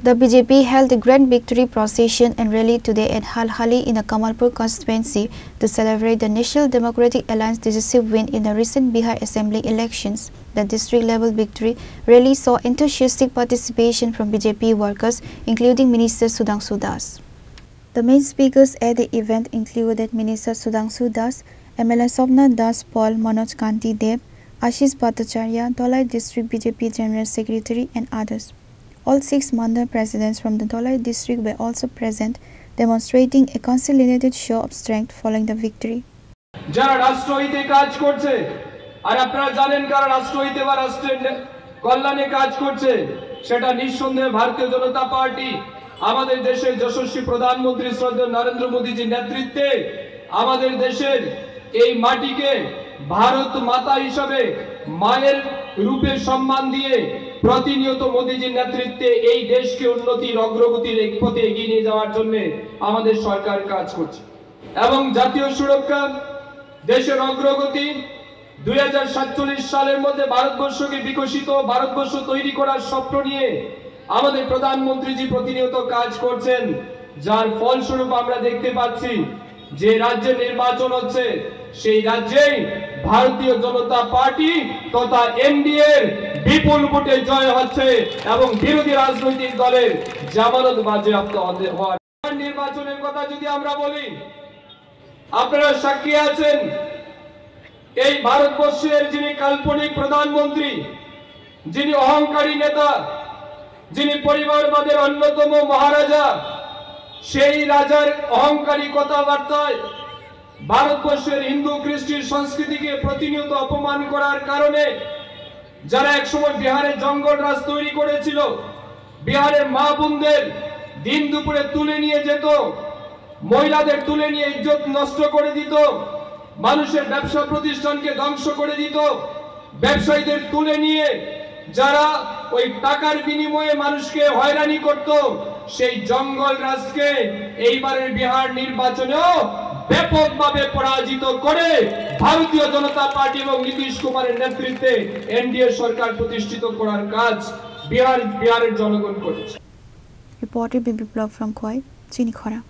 The BJP held a grand victory procession and rally today at Halhali in the Kamalpur constituency to celebrate the National Democratic Alliance decisive win in the recent Bihar Assembly elections. The district-level victory rally saw enthusiastic participation from BJP workers, including Minister Sudhanshu Das. The main speakers at the event included Minister Sudhanshu Das, MLA Somnath Das Paul, Manoj Kanti Dev, Ashish Bhattacharya, Dholai District BJP General Secretary and others. All 6 Mandal presidents from the Dholai district were also present, demonstrating a consolidated show of strength following the victory. যারা রাষ্ট্রহিতে কাজ করছে আর আপনারা জানেন কারা রাষ্ট্রহিতে বা রাষ্ট্রের কল্যাণে কাজ করছে সেটা নিঃসন্দেহে ভারতীয় জনতা পার্টি আমাদের দেশের যশস্বী প্রধানমন্ত্রী শ্রদ্ধেয় নরেন্দ্র মোদীজির নেতৃত্বে আমাদের দেশের এই মাটিকে ভারত মাতা হিসেবে মায়ের রূপে সম্মান দিয়ে প্রতিনিয়ত মোদীজির নেতৃত্বে এই দেশকে উন্নতির অগ্রগতির এক পথে এগিয়ে নিয়ে যাওয়ার জন্য আমাদের সরকার কাজ করছে এবং জাতীয় সুরক্ষা দেশের অগ্রগতি 2047 সালের মধ্যে ভারতবর্ষকে বিকশিত ভারতবর্ষ তৈরি করার স্বপ্ন নিয়ে আমাদের প্রধানমন্ত্রীজি প্রতিনিয়ত কাজ করছেন যার ফলস্বরূপ আমরা দেখতে পাচ্ছি যে রাজ্যে নির্বাচন হচ্ছে সেই রাজ্যেই ভারতীয় জনতা পার্টি তথা এনডিএ বিপুল ভোটে জয় হচ্ছে এবং বিরোধী রাজনৈতিক দলের জামানত বাজেয়াপ্ত হওয়ার নির্বাচনের কথা যদি আমরা বলি আপনারা সাক্ষী আছেন এই ভারতবর্ষের যিনি কাল্পনিক প্রধানমন্ত্রী যিনি অহংকারী নেতা যিনি পরিবারবাদের অন্যতম মহারাজা সেই রাজার অহংকারী কথাবার্তায় ভারতবর্ষের হিন্দু খ্রিস্টান সংস্কৃতিকে প্রতিনিয়ত অপমান করার কারণে যারা একসময় বিহারে জঙ্গল রাজ তৈরি করেছিল বিহারের মা বোনদের দিন দুপুরে তুলে নিয়ে যেত মহিলাদের তুলে নিয়ে ইজ্জত নষ্ট করে দিত মানুষের ব্যবসা প্রতিষ্ঠানকে ধ্বংস করে দিত ব্যবসায়ীদের তুলে নিয়ে যারা ওই টাকার বিনিময়ে মানুষকে হয়রানি করত সেই জঙ্গল রাজকে এইবারের বিহার নির্বাচনেও ব্যাপকভাবে পরাজিত করে ভারতীয় জনতা পার্টি এবং নীতিশ কুমারের নেতৃত্বে এনডিএ সরকার প্রতিষ্ঠিত করার কাজ বিহারের জনগণ করেছে। Reported by Biplab from Khoi, Chini Khora.